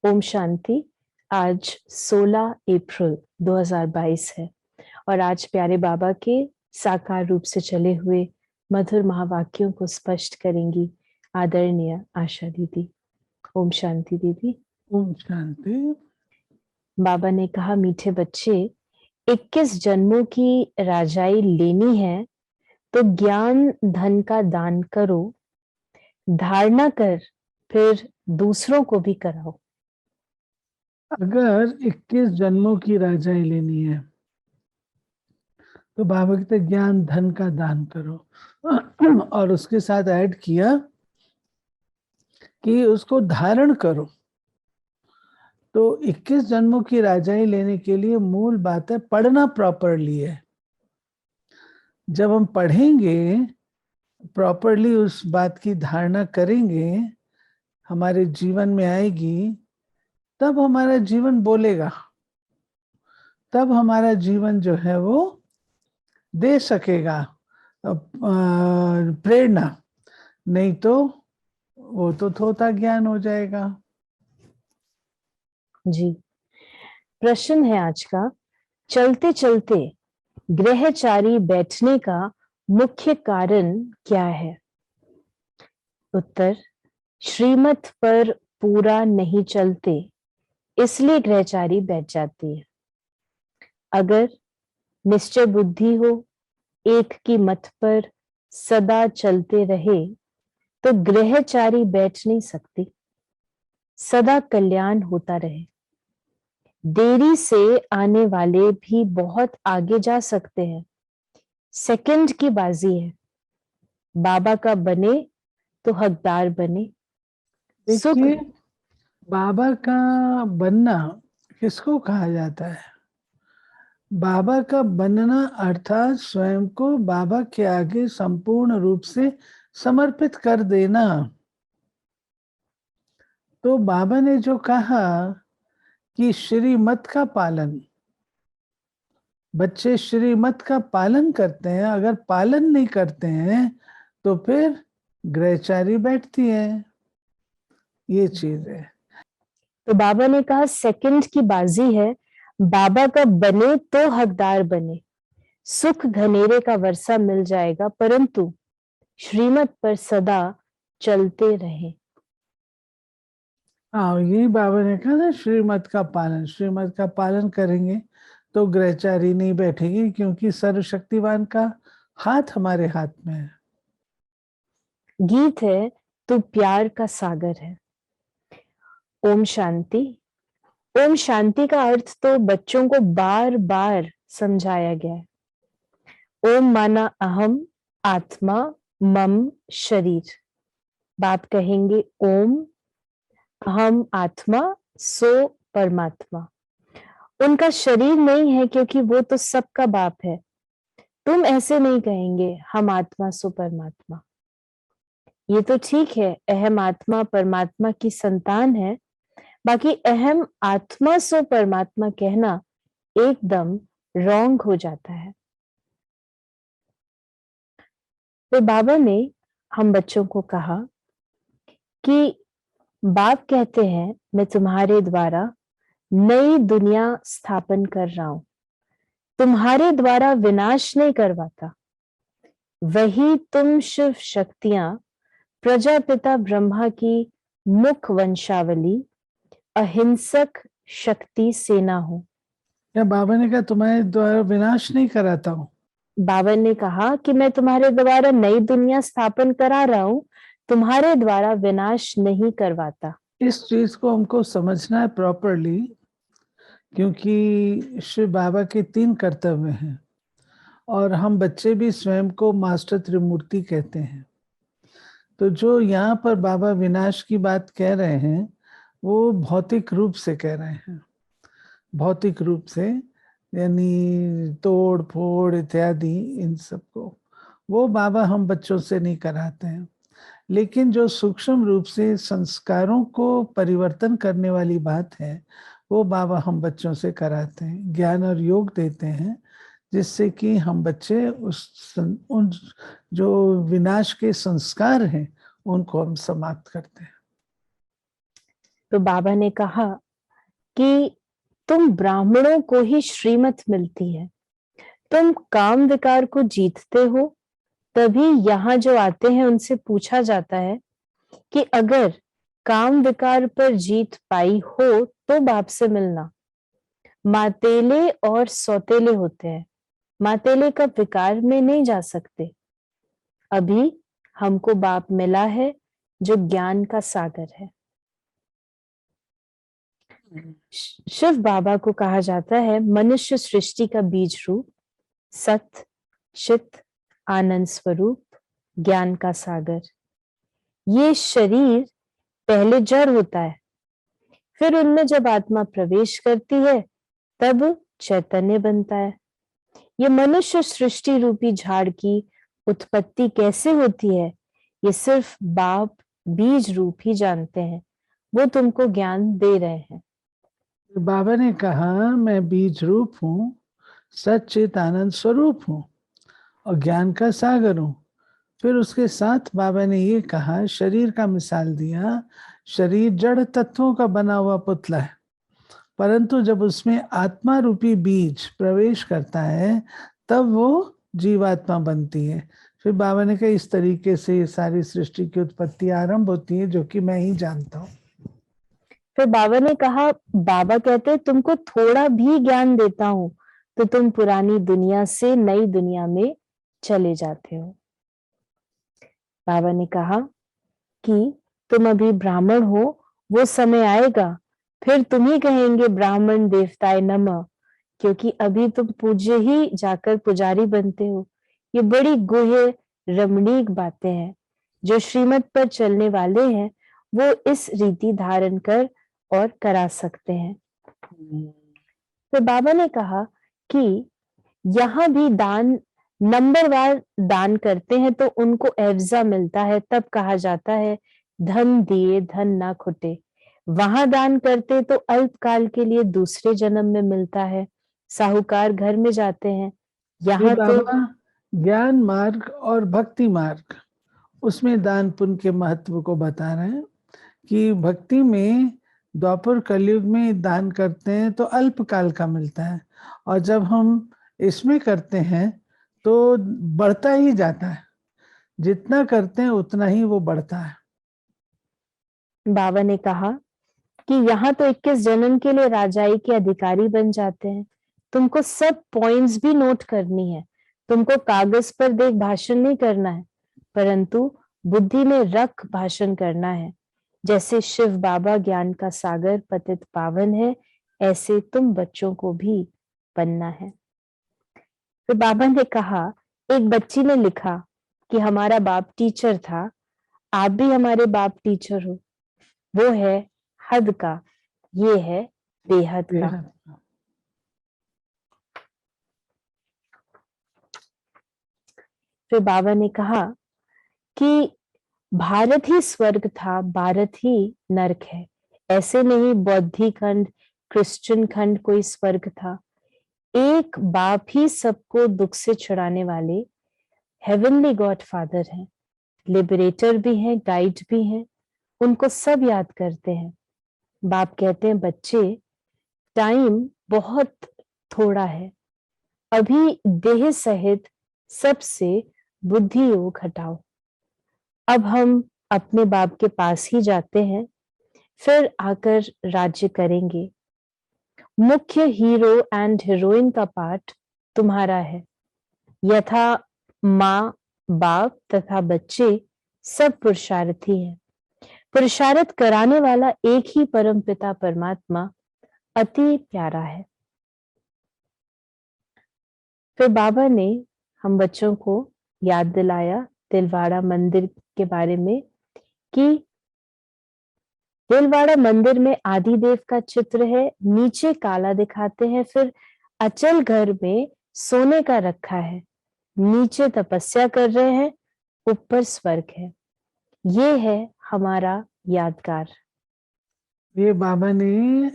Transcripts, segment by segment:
ओम शांति। आज 16 अप्रैल 2022 है और आज प्यारे बाबा के साकार रूप से चले हुए मधुर महावाक्यों को स्पष्ट करेंगी आदरणीय आशा दीदी। ओम शांति दीदी। ओम शांति। बाबा ने कहा, मीठे बच्चे, 21 जन्मों की राजाई लेनी है तो ज्ञान धन का दान करो, धारणा कर फिर दूसरों को भी कराओ। अगर 21 जन्मों की राजाई लेनी है तो बाबा कहते ज्ञान धन का दान करो और उसके साथ ऐड किया कि उसको धारण करो। तो 21 जन्मों की राजाई लेने के लिए मूल बात है पढ़ना प्रॉपरली है। जब हम पढ़ेंगे प्रॉपरली, उस बात की धारणा करेंगे, हमारे जीवन में आएगी, तब हमारा जीवन बोलेगा, तब हमारा जीवन जो है वो दे सकेगा प्रेरणा। नहीं तो वो तो थोथा ज्ञान हो जाएगा। जी, प्रश्न है आज का, चलते चलते ग्रहचारी बैठने का मुख्य कारण क्या है? उत्तर, श्रीमत पर पूरा नहीं चलते इसलिए ग्रहचारी बैठ जाती है। अगर निश्चय बुद्धि हो, एक की मत पर सदा चलते रहे तो ग्रहचारी बैठ नहीं सकती, सदा कल्याण होता रहे। देरी से आने वाले भी बहुत आगे जा सकते हैं, सेकंड की बाजी है। बाबा का बने तो हकदार बने। देखिए, बाबा का बनना किसको कहा जाता है? बाबा का बनना अर्थात स्वयं को बाबा के आगे संपूर्ण रूप से समर्पित कर देना। तो बाबा ने जो कहा कि श्रीमत का पालन, बच्चे श्रीमत का पालन करते हैं, अगर पालन नहीं करते हैं तो फिर ग्रहचारी बैठती है। ये चीज है। तो बाबा ने कहा सेकंड की बाजी है, बाबा का बने तो हकदार बने। सुख घनेरे का वर्षा मिल जाएगा परंतु श्रीमत पर सदा चलते रहे। हाँ, यही बाबा ने कहा ना, श्रीमत का पालन। श्रीमत का पालन करेंगे तो ग्रहचारी नहीं बैठेगी, क्योंकि सर्वशक्तिवान का हाथ हमारे हाथ में है। गीत है तो प्यार का सागर है। ओम शांति। ओम शांति का अर्थ तो बच्चों को बार बार समझाया गया है। ओम माना अहम, आत्मा, मम, शरीर। बाप कहेंगे ओम, अहम आत्मा, सो परमात्मा। उनका शरीर नहीं है क्योंकि वो तो सबका बाप है। तुम ऐसे नहीं कहेंगे हम आत्मा सो परमात्मा। ये तो ठीक है, अहम आत्मा परमात्मा की संतान है, बाकी अहम आत्मा सो परमात्मा कहना एकदम रॉन्ग हो जाता है। तो बाबा ने हम बच्चों को कहा कि बाप कहते हैं मैं तुम्हारे द्वारा नई दुनिया स्थापन कर रहा हूं, तुम्हारे द्वारा विनाश नहीं करवाता। वही तुम शिव शक्तियां प्रजापिता ब्रह्मा की मुख वंशावली अहिंसक शक्ति सेना हो। क्या बाबा ने कहा तुम्हारे द्वारा विनाश नहीं कराता हूँ? बाबा ने कहा कि मैं तुम्हारे द्वारा नई दुनिया स्थापन करा रहा हूं, तुम्हारे द्वारा विनाश नहीं करवाता। इस चीज को हमको समझना है प्रॉपरली, क्योंकि श्री बाबा के 3 कर्तव्य हैं और हम बच्चे भी स्वयं को मास्टर त्रिमूर्ति कहते हैं। तो जो यहाँ पर बाबा विनाश की बात कह रहे हैं वो भौतिक रूप से कह रहे हैं, भौतिक रूप से, यानी तोड़ फोड़ इत्यादि इन सबको वो बाबा हम बच्चों से नहीं कराते हैं। लेकिन जो सूक्ष्म रूप से संस्कारों को परिवर्तन करने वाली बात है वो बाबा हम बच्चों से कराते हैं, ज्ञान और योग देते हैं, जिससे कि हम बच्चे उन जो विनाश के संस्कार हैं उनको हम समाप्त करते हैं। तो बाबा ने कहा कि तुम ब्राह्मणों को ही श्रीमत मिलती है, तुम काम विकार को जीतते हो, तभी यहाँ जो आते हैं उनसे पूछा जाता है कि अगर काम विकार पर जीत पाई हो तो बाप से मिलना। मातेले और सौतेले होते हैं, मातेले का विकार में नहीं जा सकते। अभी हमको बाप मिला है जो ज्ञान का सागर है। शिव बाबा को कहा जाता है मनुष्य सृष्टि का बीज रूप, सत, चित, आनंद स्वरूप, ज्ञान का सागर। ये शरीर पहले जड़ होता है, फिर उनमें जब आत्मा प्रवेश करती है तब चैतन्य बनता है। ये मनुष्य सृष्टि रूपी झाड़ की उत्पत्ति कैसे होती है, ये सिर्फ बाप बीज रूप ही जानते हैं, वो तुमको ज्ञान दे रहे हैं। बाबा ने कहा मैं बीज रूप हूँ, सच्चित आनंद स्वरूप हूँ और ज्ञान का सागर हूँ। फिर उसके साथ बाबा ने ये कहा, शरीर का मिसाल दिया, शरीर जड़ तत्वों का बना हुआ पुतला है, परंतु जब उसमें आत्मा रूपी बीज प्रवेश करता है तब वो जीवात्मा बनती है। फिर बाबा ने कहा इस तरीके से सारी सृष्टि की उत्पत्ति आरंभ होती है, जो कि मैं ही जानता हूँ। फिर बाबा ने कहा, बाबा कहते तुमको थोड़ा भी ज्ञान देता हूं तो तुम पुरानी दुनिया से नई दुनिया में चले जाते हो। बाबा ने कहा कि तुम अभी ब्राह्मण हो, वो समय आएगा फिर तुम ही कहेंगे ब्राह्मण देवताए नमः, क्योंकि अभी तुम पूज्य ही जाकर पुजारी बनते हो। ये बड़ी गुह्य रमणीक बातें हैं। जो श्रीमत पर चलने वाले हैं वो इस रीति धारण कर और करा सकते हैं। तो बाबा ने कहा कि यहाँ भी दान नंबरवार दान करते हैं तो उनको एवजा मिलता है, तब कहा जाता है धन दिए धन ना खुटे। वहां दान करते तो अल्पकाल के लिए दूसरे जन्म में मिलता है, साहूकार घर में जाते हैं। ये यहाँ तो बाबा ज्ञान मार्ग और भक्ति मार्ग उसमें दान पुण्य के महत्व को बता रहे हैं कि भक्ति में द्वापर कलयुग में दान करते हैं तो अल्पकाल का मिलता है, और जब हम इसमें करते हैं तो बढ़ता ही जाता है, जितना करते हैं उतना ही वो बढ़ता है। बाबा ने कहा कि यहाँ तो 21 जन्म के लिए राजाई के अधिकारी बन जाते हैं। तुमको सब पॉइंट्स भी नोट करनी है, तुमको कागज पर देख भाषण नहीं करना है, परंतु बुद्धि में रख भाषण करना है। जैसे शिव बाबा ज्ञान का सागर पतित पावन है, ऐसे तुम बच्चों को भी बनना है। तो बाबा ने कहा, एक बच्ची ने लिखा कि हमारा बाप टीचर था, आप भी हमारे बाप टीचर हो। वो है हद का, ये है बेहद का। फिर बाबा ने कहा कि भारत ही स्वर्ग था, भारत ही नरक है। ऐसे नहीं बौद्धि खंड क्रिश्चियन खंड कोई स्वर्ग था। एक बाप ही सबको दुख से छुड़ाने वाले हेवनली गॉड फादर हैं, लिबरेटर भी हैं, गाइड भी हैं, उनको सब याद करते हैं। बाप कहते हैं बच्चे टाइम बहुत थोड़ा है, अभी देह सहित सबसे बुद्धि योग हटाओ। अब हम अपने बाप के पास ही जाते हैं, फिर आकर राज्य करेंगे। मुख्य हीरो एंड हीरोइन का पार्ट तुम्हारा है। यथा माँ बाप तथा बच्चे सब पुरुषार्थी हैं। पुरुषार्थ कराने वाला एक ही परम पिता परमात्मा अति प्यारा है। फिर बाबा ने हम बच्चों को याद दिलाया दिलवाड़ा मंदिर के बारे में कि दिलवाड़ा मंदिर में आदिदेव का चित्र है, नीचे काला दिखाते हैं, फिर अचल घर में सोने का रखा है, नीचे तपस्या कर रहे हैं, ऊपर स्वर्ग है। ये है हमारा यादगार। ये बाबा ने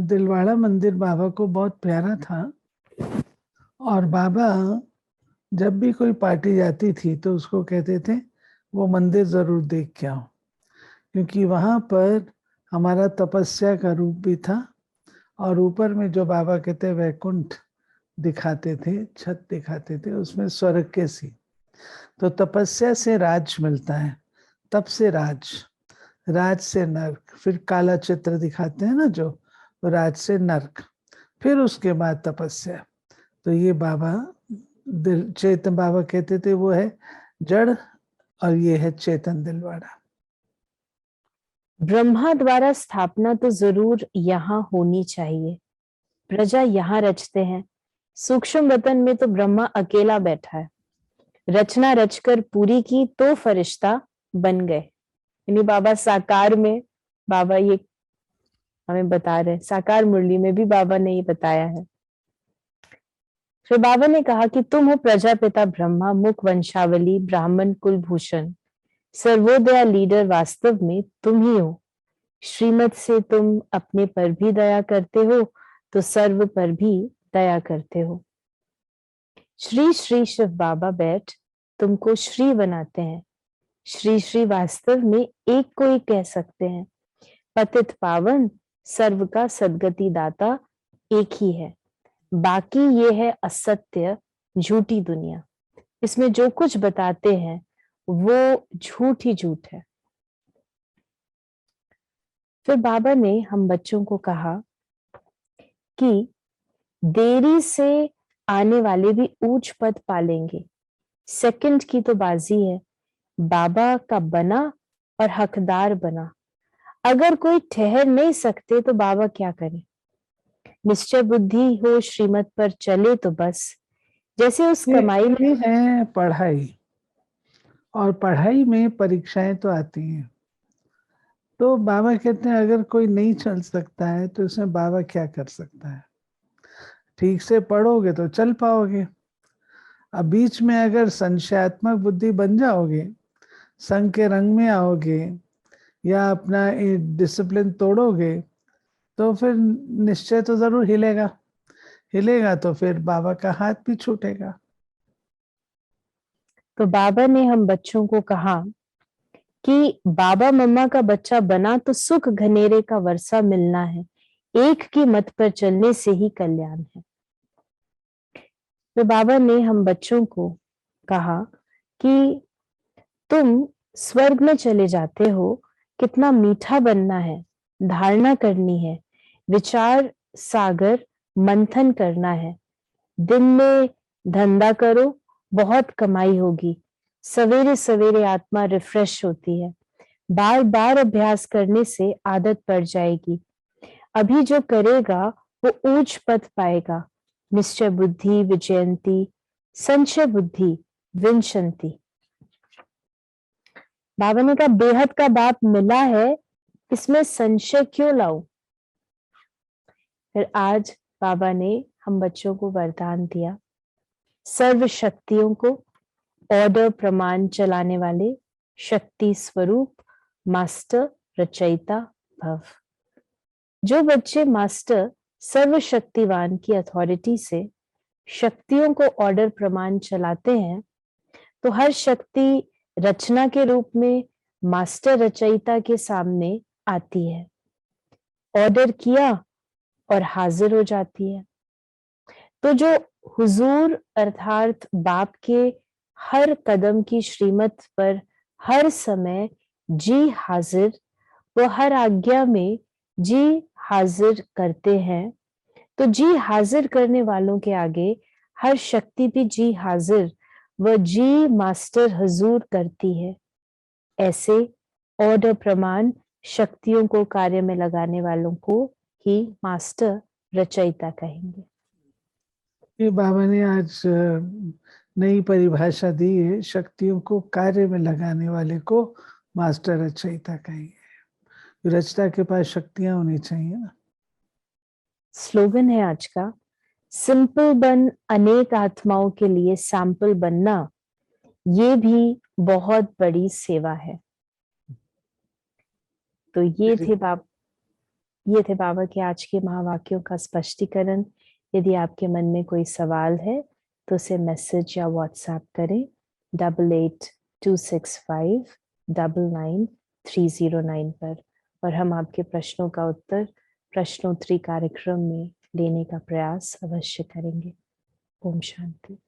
दिलवाड़ा मंदिर बाबा को बहुत प्यारा था, और बाबा जब भी कोई पार्टी जाती थी तो उसको कहते थे वो मंदिर जरूर देख के आओ, क्योंकि वहां पर हमारा तपस्या का रूप भी था, और ऊपर में जो बाबा कहते हैं वैकुंठ दिखाते थे, छत दिखाते थे, उसमें स्वर्ग के सी। तो तपस्या से राज मिलता है, तप से राज, राज से नर्क, फिर काला चित्र दिखाते हैं ना जो, राज से नर्क, फिर उसके बाद तपस्या। तो ये बाबा चेतन बाबा कहते थे वो है जड़, और ये है चेतन दिलवाड़ा। ब्रह्मा द्वारा स्थापना तो जरूर यहाँ होनी चाहिए। प्रजा यहाँ रचते हैं, सूक्ष्म वतन में तो ब्रह्मा अकेला बैठा है। रचना रचकर पूरी की तो फरिश्ता बन गए। यानी बाबा साकार में, बाबा ये हमें बता रहे, साकार मुरली में भी बाबा ने ये बताया है। फिर बाबा ने कहा कि तुम हो प्रजापिता ब्रह्मा, मुख वंशावली, ब्राह्मण कुलभूषण, सर्वोदया लीडर, वास्तव में तुम ही हो। श्रीमत से तुम अपने पर भी दया करते हो तो सर्व पर भी दया करते हो। श्री श्री शिव बाबा बैठ तुमको श्री बनाते हैं। श्री श्री वास्तव में एक को ही कह सकते हैं। पतित पावन सर्व का सदगति दाता एक ही है। बाकी ये है असत्य, झूठी दुनिया। इसमें जो कुछ बताते हैं वो झूठ ही झूठ है। फिर बाबा ने हम बच्चों को कहा कि देरी से आने वाले भी ऊंच पद पालेंगे, सेकंड की तो बाजी है। बाबा का बना और हकदार बना। अगर कोई ठहर नहीं सकते तो बाबा क्या करे? निश्चय बुद्धि हो, श्रीमत पर चले तो बस। जैसे उस कमाई में ये है पढ़ाई, और पढ़ाई में परीक्षाएं तो आती हैं। तो बाबा कहते हैं अगर कोई नहीं चल सकता है तो उसमें बाबा क्या कर सकता है? ठीक से पढ़ोगे तो चल पाओगे। अब बीच में अगर संशयात्मक बुद्धि बन जाओगे, संग के रंग में आओगे, या अपना डिसिप्लिन तोड़ोगे, तो फिर निश्चय तो जरूर हिलेगा। हिलेगा तो फिर बाबा का हाथ भी छूटेगा। तो बाबा ने हम बच्चों को कहा कि बाबा मम्मा का बच्चा बना तो सुख घनेरे का वर्षा मिलना है। एक की मत पर चलने से ही कल्याण है। तो बाबा ने हम बच्चों को कहा कि तुम स्वर्ग में चले जाते हो, कितना मीठा बनना है, धारणा करनी है, विचार सागर मंथन करना है। दिन में धंधा करो, बहुत कमाई होगी। सवेरे सवेरे आत्मा रिफ्रेश होती है। बार बार अभ्यास करने से आदत पड़ जाएगी। अभी जो करेगा वो ऊंच पद पाएगा। निश्चय बुद्धि विजयंती, संशय बुद्धि विंशंति। बाबा ने कहा बेहद का बाप मिला है, इसमें संशय क्यों लाऊं? फिर आज बाबा ने हम बच्चों को वरदान दिया, सर्व शक्तियों को ऑर्डर प्रमाण चलाने वाले शक्ति स्वरूप मास्टर रचयिता भव। जो बच्चे मास्टर सर्वशक्तिवान की अथॉरिटी से शक्तियों को ऑर्डर प्रमाण चलाते हैं, तो हर शक्ति रचना के रूप में मास्टर रचयिता के सामने आती है, ऑर्डर किया और हाजिर हो जाती है। तो जो हुजूर अर्थात बाप के हर कदम की श्रीमत पर हर समय जी हाजिर, वो हर आज्ञा में जी हाजिर करते हैं। तो जी हाजिर करने वालों के आगे हर शक्ति भी जी हाजिर व जी मास्टर हुजूर करती है। ऐसे ऑर्डर प्रमाण शक्तियों को कार्य में लगाने वालों को ही मास्टर रचयिता कहेंगे। ये बाबा ने आज नई परिभाषा दी है, शक्तियों को कार्य में लगाने वाले को मास्टर रचयिता कहेंगे। रचयिता के पास शक्तियां होनी चाहिए ना। स्लोगन है आज का, सिंपल बन अनेक आत्माओं के लिए सैंपल बनना, ये भी बहुत बड़ी सेवा है। तो ये थे बाबा के आज के महावाक्यों का स्पष्टीकरण। यदि आपके मन में कोई सवाल है तो उसे मैसेज या व्हाट्सएप करें 8826599309 पर, और हम आपके प्रश्नों का उत्तर प्रश्नोत्तरी कार्यक्रम में लेने का प्रयास अवश्य करेंगे। ओम शांति।